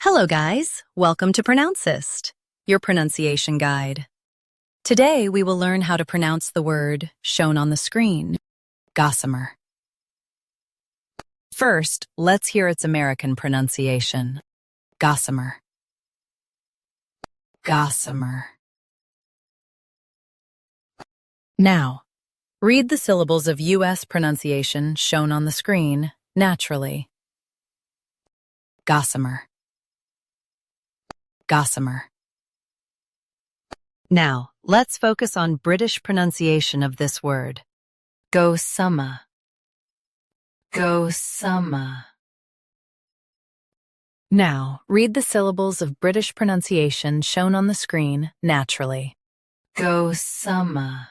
Hello guys, welcome to Pronouncist, your pronunciation guide. Today we will learn how to pronounce the word shown on the screen, gossamer. First, let's hear its American pronunciation, gossamer. Gossamer. Now, read the syllables of U.S. pronunciation shown on the screen naturally. Gossamer. Gossamer. Now, let's focus on British pronunciation of this word. GOSSAMER. GOSSAMER. Now, read the syllables of British pronunciation shown on the screen naturally. GOSSAMER.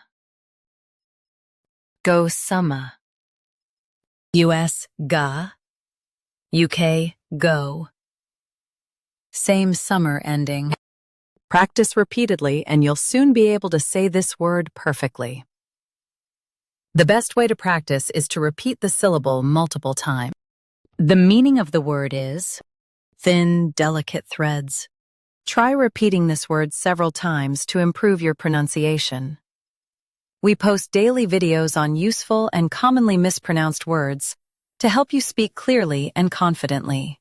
GOSSAMER. US, ga. UK, go. Same summer ending. Practice repeatedly and you'll soon be able to say this word perfectly. The best way to practice is to repeat the syllable multiple times. The meaning of the word is thin, delicate threads. Try repeating this word several times to improve your pronunciation. We post daily videos on useful and commonly mispronounced words to help you speak clearly and confidently.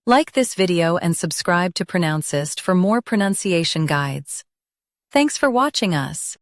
Like this video and subscribe to Pronouncist for more pronunciation guides. Thanks for watching us.